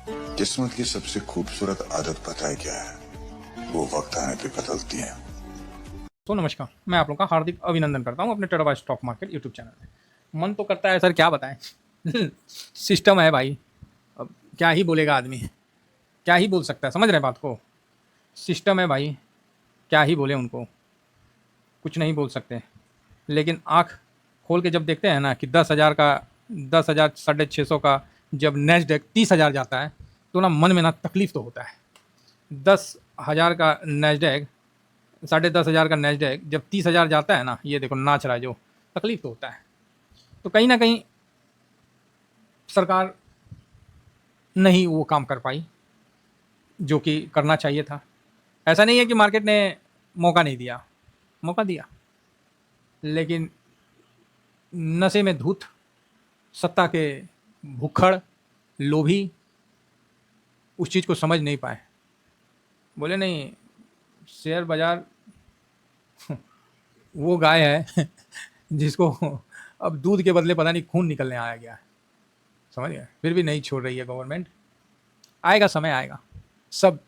किस्मत की सबसे खूबसूरत आदत पता है क्या है? वो वक्त आने पे बदलती है। तो नमस्कार, मैं आप लोगों का हार्दिक अभिनंदन करता हूँ अपने टेराबाई स्टॉक मार्केट यूट्यूब चैनल में। मन तो करता है सर, क्या बताएं। सिस्टम है भाई। अब क्या ही बोलेगा आदमी, क्या ही बोल सकता है, समझ रहे हैं बात को। सिस्टम है भाई, क्या ही बोले उनको, कुछ नहीं बोल सकते। लेकिन आंख खोल के जब देखते हैं ना कि 10,000 का, 10,000 650 का जब नेस्डेक 30,000 जाता है, तो ना मन में ना तकलीफ तो होता है। 10,000 का नेस्डेक, 10,500 का नेस्डेक जब 30,000 जाता है ना, ये देखो नाच रहा है, जो तकलीफ तो होता है। तो कहीं ना कहीं सरकार नहीं वो काम कर पाई जो कि करना चाहिए था। ऐसा नहीं है कि मार्केट ने मौका नहीं दिया, मौका दिया, लेकिन नशे में धुत, सत्ता के भुक्खड़, लोभी उस चीज़ को समझ नहीं पाए। बोले नहीं, शेयर बाजार वो गाय है जिसको अब दूध के बदले पता नहीं खून निकलने आया गया है, समझ गए। फिर भी नहीं छोड़ रही है गवर्नमेंट। आएगा, समय आएगा, सब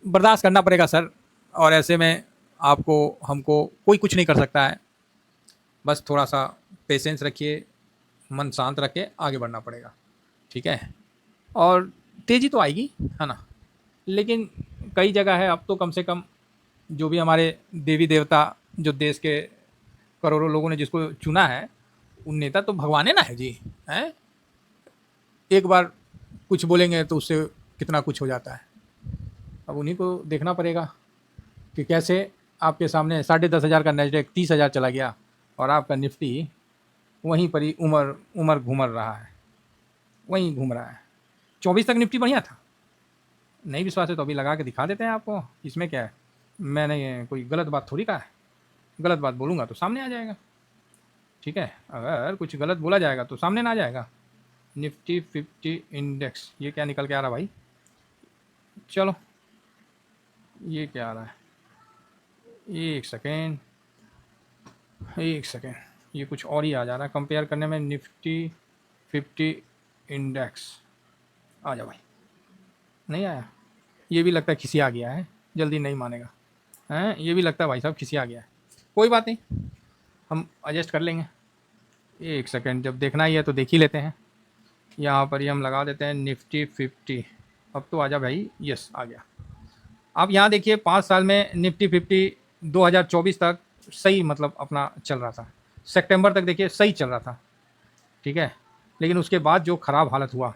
बर्दाश्त करना पड़ेगा सर। और ऐसे में आपको, हमको कोई कुछ नहीं कर सकता है। बस थोड़ा सा पेशेंस रखिए, मन शांत रख के आगे बढ़ना पड़ेगा, ठीक है। और तेज़ी तो आएगी, है ना। लेकिन कई जगह है अब तो कम से कम, जो भी हमारे देवी देवता, जो देश के करोड़ों लोगों ने जिसको चुना है, उन नेता तो भगवान है ना, है जी, हैं। एक बार कुछ बोलेंगे तो उससे कितना कुछ हो जाता है। अब उन्हीं को देखना पड़ेगा कि कैसे आपके सामने 10,500 का नेस्डेक 30,000 चला गया और आपका निफ्टी वहीं पर ही उमर उमर घूमर रहा है, वहीं घूम रहा है। 24 तक निफ्टी बढ़िया था। नहीं विश्वास है तो अभी लगा के दिखा देते हैं आपको, इसमें क्या है। मैंने कोई गलत बात थोड़ी कहा है, गलत बात बोलूँगा तो सामने आ जाएगा, ठीक है। अगर कुछ गलत बोला जाएगा तो सामने ना आ जाएगा। निफ्टी 50 इंडेक्स, ये क्या निकल के आ रहा भाई। चलो, ये क्या आ रहा है, एक सेकेंड, एक सेकेंड। ये कुछ और ही आ जा रहा है कंपेयर करने में। निफ्टी 50 इंडेक्स, आ जा भाई। नहीं आया, ये भी लगता है खिसी आ गया है, जल्दी नहीं मानेगा, हैं। ये भी लगता है भाई साहब खिसी आ गया है। कोई बात नहीं, हम एडजस्ट कर लेंगे। एक सेकेंड, जब देखना ही है तो देख ही लेते हैं। यहाँ पर ही हम लगा देते हैं निफ्टी 50। अब तो आजा भाई, यस आ गया। आप यहाँ देखिए 5 साल में निफ्टी 50 2024 तक सही, मतलब अपना चल रहा था। सितंबर तक देखिए सही चल रहा था, ठीक है। लेकिन उसके बाद जो ख़राब हालत हुआ,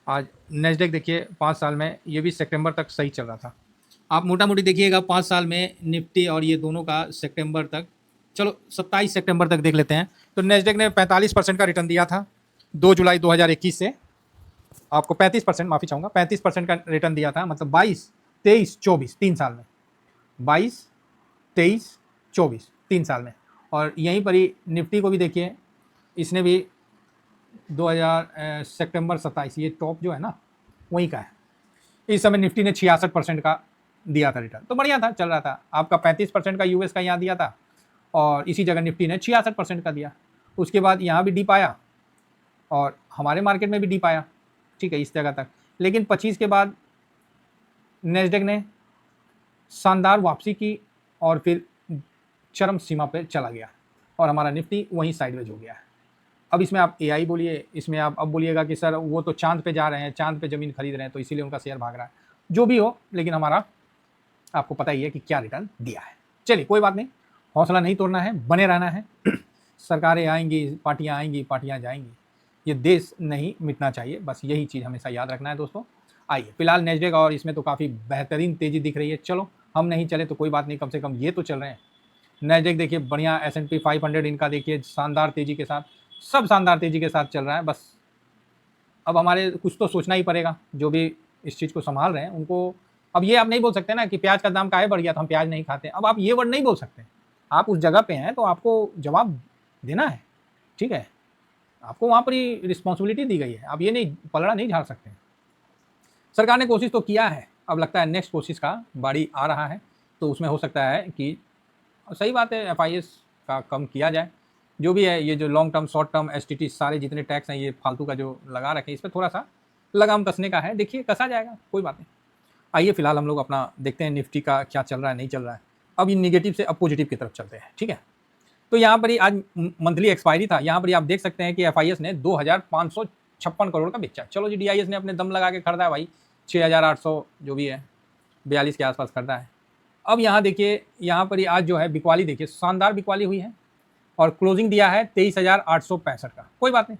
आज नेस्डेक देखिए 5 साल में ये भी सितंबर तक सही चल रहा था। आप मोटा मोटी देखिएगा 5 साल में निफ्टी और ये दोनों का सितंबर तक, चलो 27 सितंबर तक देख लेते हैं, तो नेस्डेक ने 45% का रिटर्न दिया था 2 जुलाई 2021 से। आपको 35%, माफ़ी चाहूँगा, 35% का रिटर्न दिया था, मतलब 22, 23, 24, 3 साल में। 22, 23, 24, 3 साल में। और यहीं पर ही निफ्टी को भी देखिए, इसने भी 2000 सितंबर 27, ये टॉप जो है ना वहीं का है। इस समय निफ्टी ने 66% का दिया था रिटर्न, तो बढ़िया था, चल रहा था। आपका 35% का यूएस का यहाँ दिया था, और इसी जगह निफ्टी ने 66% का दिया। उसके बाद यहाँ भी डिप आया और हमारे मार्केट में भी डिप आया, ठीक है, इस जगह तक। लेकिन 25 के बाद नेस्डेक ने शानदार वापसी की और फिर चरम सीमा पर चला गया, और हमारा निफ्टी वहीं साइडवेज हो गया है। अब इसमें आप एआई बोलिए, इसमें आप अब बोलिएगा कि सर वो तो चांद पे जा रहे हैं, चांद पे ज़मीन खरीद रहे हैं, तो इसीलिए उनका शेयर भाग रहा है। जो भी हो, लेकिन हमारा आपको पता ही है कि क्या रिटर्न दिया है। चलिए कोई बात नहीं, हौसला नहीं तोड़ना है, बने रहना है। सरकारें आएंगी, पार्टियां आएंगी, पार्टियां जाएंगी, ये देश नहीं मिटना चाहिए, बस यही चीज़ हमेशा याद रखना है दोस्तों। आइए, फिलहाल नेस्डेक और इसमें तो काफ़ी बेहतरीन तेज़ी दिख रही है। चलो, हम नहीं चले तो कोई बात नहीं, कम से कम ये तो चल रहे हैं। नेस्डेक देखिए बढ़िया, S&P 500 इनका देखिए शानदार तेज़ी के साथ, सब शानदार तेज़ी के साथ चल रहा है। बस अब हमारे कुछ तो सोचना ही पड़ेगा, जो भी इस चीज़ को संभाल रहे हैं उनको। अब ये आप नहीं बोल सकते ना कि प्याज का दाम काहे बढ़ गया तो हम प्याज नहीं खाते। अब आप ये वर्ड नहीं बोल सकते, आप उस जगह पे हैं तो आपको जवाब देना है, ठीक है। आपको वहाँ पर ही रिस्पॉन्सिबिलिटी दी गई है, आप ये नहीं, पलड़ा नहीं झाड़ सकते। सरकार ने कोशिश तो किया है, अब लगता है नेक्स्ट कोशिश का बारी आ रहा है, तो उसमें हो सकता है कि सही बात है, FIS का कम किया जाए। जो भी है, ये जो long term, short term, STT सारे जितने टैक्स हैं ये फालतू का जो लगा रखे, इस पर थोड़ा सा लगाम कसने का है, देखिए कसा जाएगा, कोई बात नहीं। आइए फिलहाल हम लोग अपना देखते हैं निफ्टी का क्या चल रहा है, नहीं चल रहा है। अब ये नेगेटिव से अब पॉजिटिव की तरफ चलते हैं, ठीक है। तो यहाँ पर ही आज मंथली एक्सपायरी था, यहाँ पर ही आप देख सकते हैं कि एफआईएस ने 2556 करोड़ का बेचा। चलो जी, डीआईएस ने अपने दम लगा के खरीदा है भाई, 6800 जो भी है 42 के आसपास खरीदा है। अब यहाँ देखिए, यहाँ पर ही आज जो है बिकवाली देखिए, शानदार बिकवाली हुई है और क्लोजिंग दिया है 23,865 का। कोई बात नहीं,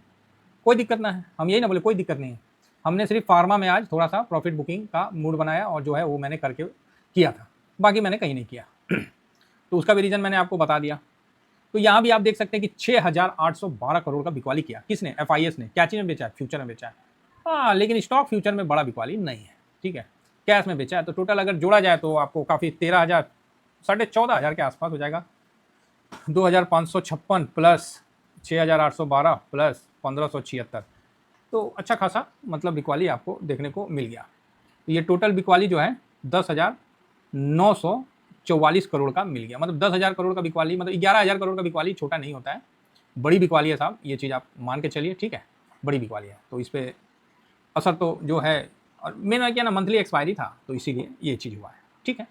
कोई दिक्कत ना है, हम यही ना बोले कोई दिक्कत नहीं है। हमने सिर्फ फार्मा में आज थोड़ा सा प्रॉफिट बुकिंग का मूड बनाया और जो है वो मैंने करके किया था, बाकी मैंने कहीं नहीं किया। तो उसका भी रीज़न मैंने आपको बता दिया। तो यहाँ भी आप देख सकते हैं कि 6,812 करोड़ का बिकवाली किया। किसने? एफआईएस ने। क्या चीज़ में बेचा है? फ्यूचर में बेचा है। हाँ, लेकिन स्टॉक फ्यूचर में बड़ा बिकवाली नहीं है, ठीक है, कैश में बेचा है। तो टोटल अगर जोड़ा जाए तो आपको काफ़ी 13,000 14,500 के आसपास हो जाएगा। 2,556 प्लस 6,812 प्लस 1,576, तो अच्छा खासा मतलब बिकवाली आपको देखने को मिल गया। तो ये टोटल बिकवाली जो है 10,944 करोड़ का मिल गया। मतलब 10,000 करोड़ का बिकवाली, मतलब 11,000 करोड़ का बिकवाली छोटा नहीं होता है, बड़ी बिकवाली है साहब, ये चीज़ आप मान के चलिए, ठीक है, बड़ी बिकवाली है। तो इस पर असर तो जो है, और मेरा क्या ना मंथली एक्सपायरी था तो इसीलिए ये चीज़ हुआ है, ठीक है।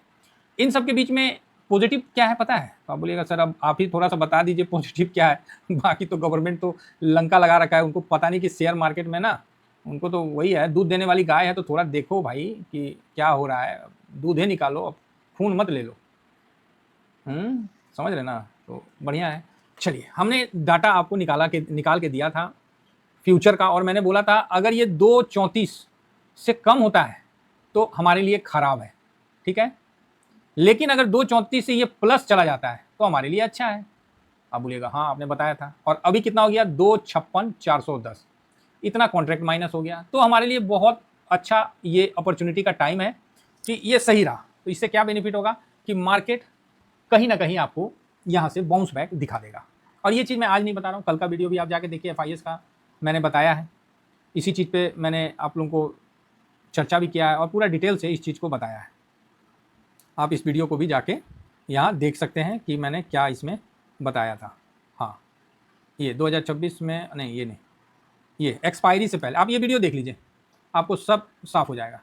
इन सब के बीच में पॉजिटिव क्या है पता है? तो आप बोलिएगा सर अब आप ही थोड़ा सा बता दीजिए पॉजिटिव क्या है। बाकी तो गवर्नमेंट तो लंका लगा रखा है, उनको पता नहीं कि शेयर मार्केट में ना, उनको तो वही है, दूध देने वाली गाय है तो थोड़ा देखो भाई कि क्या हो रहा है, दूध ही निकालो, अब खून मत ले लो। समझ रहे ना? तो बढ़िया है। चलिए, हमने डाटा आपको निकाल के दिया था फ्यूचर का, और मैंने बोला था अगर ये 234 से कम होता है तो हमारे लिए खराब है, ठीक है, लेकिन अगर 234 से ये प्लस चला जाता है तो हमारे लिए अच्छा है। आप बोलिएगा हाँ आपने बताया था, और अभी कितना हो गया? 256,410, इतना कॉन्ट्रैक्ट माइनस हो गया, तो हमारे लिए बहुत अच्छा ये अपॉर्चुनिटी का टाइम है कि ये सही रहा। तो इससे क्या बेनिफिट होगा कि मार्केट कहीं ना कहीं आपको यहाँ से बाउंस बैक दिखा देगा। और ये चीज़ मैं आज नहीं बता रहा हूँ, कल का वीडियो भी आप जाके देखिए, एफआईएस का मैंने बताया है, इसी चीज़ पे मैंने आप लोगों को चर्चा भी किया है और पूरा डिटेल से इस चीज़ को बताया है। आप इस वीडियो को भी जाके यहाँ देख सकते हैं कि मैंने क्या इसमें बताया था। हाँ, ये 2026 में नहीं, ये नहीं, ये एक्सपायरी से पहले आप ये वीडियो देख लीजिए, आपको सब साफ हो जाएगा।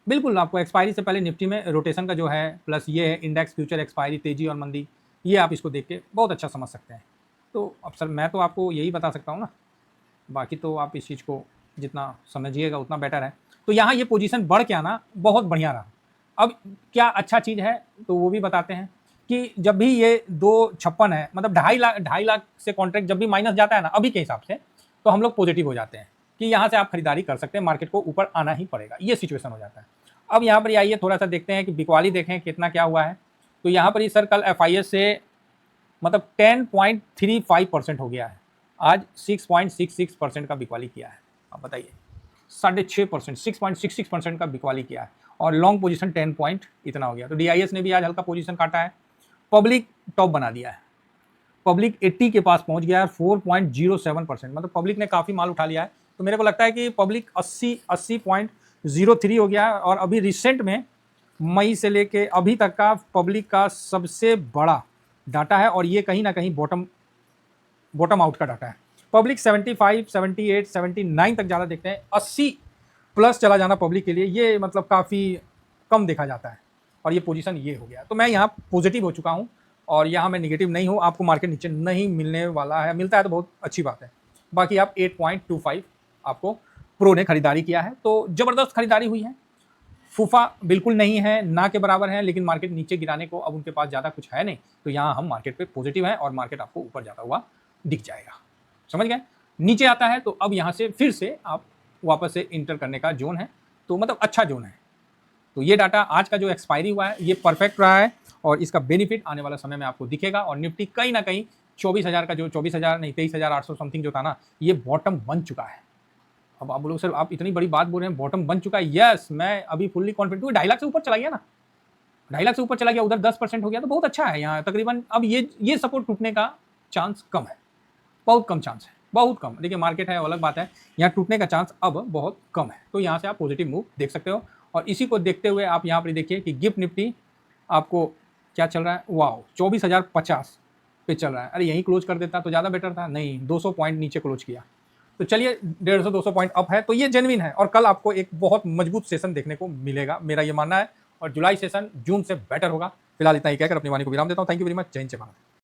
बिल्कुल आपको एक्सपायरी से पहले निफ्टी में रोटेशन का जो है, प्लस ये है इंडेक्स फ्यूचर एक्सपायरी, तेजी और मंदी, ये आप इसको देख के बहुत अच्छा समझ सकते हैं। तो अब सर मैं तो आपको यही बता सकता हूँ ना, बाकी तो आप इस चीज़ को जितना समझिएगा उतना बेटर है। तो यहाँ ये पोजीशन बढ़ के आना बहुत बढ़िया रहा। अब क्या अच्छा चीज़ है तो वो भी बताते हैं कि जब भी ये 256 है, मतलब 2.5 लाख से कॉन्ट्रैक्ट जब भी माइनस जाता है ना अभी के हिसाब से, तो हम लोग पॉजिटिव हो जाते हैं कि यहाँ से आप खरीदारी कर सकते हैं, मार्केट को ऊपर आना ही पड़ेगा, ये सिचुएशन हो जाता है। अब यहाँ पर आइए थोड़ा सा देखते हैं कि बिकवाली देखें कितना क्या हुआ है। तो यहाँ पर ही सर कल एफआईएस से मतलब 10.35% हो गया है, आज 6.66% का बिकवाली किया है। आप बताइए, 6.5%, 6.66% का बिकवाली किया है, और लॉन्ग पोजीशन 10 पॉइंट इतना हो गया। तो डीआईएस ने भी आज हल्का पोजीशन काटा है। पब्लिक टॉप बना दिया है, पब्लिक 80 के पास पहुंच गया है, 4.07%, मतलब पब्लिक ने काफ़ी माल उठा लिया है। तो मेरे को लगता है कि पब्लिक 80.03 हो गया है, और अभी रिसेंट में मई से लेके अभी तक का पब्लिक का सबसे बड़ा डाटा है, और ये कहीं ना कहीं बॉटम आउट का डाटा है। पब्लिक 75, 78, 79 तक ज़्यादा देखते हैं, 80 प्लस चला जाना पब्लिक के लिए ये मतलब काफ़ी कम देखा जाता है, और ये पोजीशन ये हो गया। तो मैं यहाँ पॉजिटिव हो चुका हूँ, और यहाँ मैं निगेटिव नहीं हूँ। आपको मार्केट नीचे नहीं मिलने वाला है, मिलता है तो बहुत अच्छी बात है। बाकी आप 8.25 आपको प्रो ने खरीदारी किया है, तो ज़बरदस्त खरीदारी हुई है। फूफा बिल्कुल नहीं है, ना के बराबर है, लेकिन मार्केट नीचे गिराने को अब उनके पास ज़्यादा कुछ है नहीं, तो यहाँ हम मार्केट पे पॉजिटिव हैं, और मार्केट आपको ऊपर जाता हुआ दिख जाएगा। समझ गए? नीचे आता है तो अब यहाँ से फिर से आप वापस से इंटर करने का जोन है, तो मतलब अच्छा जोन है। तो ये डाटा आज का जो एक्सपायरी हुआ है ये परफेक्ट रहा है, और इसका बेनिफिट आने वाला समय में आपको दिखेगा। और निफ्टी कहीं ना कहीं 24,000 का जो 24,000 नहीं 23,800 समथिंग जो था ना, ये बॉटम बन चुका है। अब आप लोग सर आप इतनी बड़ी बात बोल रहे हैं, बॉटम बन चुका है। यस, मैं अभी फुल्ली कॉन्फिडेंट हूँ। 2.5 लाख से ऊपर चला गया ना, 2.5 लाख से ऊपर चला गया, उधर 10% हो गया, तो बहुत अच्छा है। यहाँ तकरीबन अब ये सपोर्ट टूटने का चांस कम है, बहुत कम चांस है, बहुत कम। देखिए मार्केट है अलग बात है, यहाँ टूटने का चांस अब बहुत कम है। तो यहाँ से आप पॉजिटिव मूव देख सकते हो, और इसी को देखते हुए आप यहाँ पर देखिए कि गिफ्ट निफ्टी आपको क्या चल रहा है, वाह 24,050 पे चल रहा है। अरे यहीं क्लोज कर देता तो ज़्यादा बेटर था, नहीं 200 पॉइंट नीचे क्लोज किया। तो चलिए 150-200 पॉइंट अप है, तो ये जेन्युइन है और कल आपको एक बहुत मजबूत सेशन देखने को मिलेगा, मेरा ये मानना है। और जुलाई सेशन जून से बेटर होगा। फिलहाल इतना ही कहकर अपनी वाणी को विराम देता हूँ। Thank you very much. जय हिंद, जय भारत।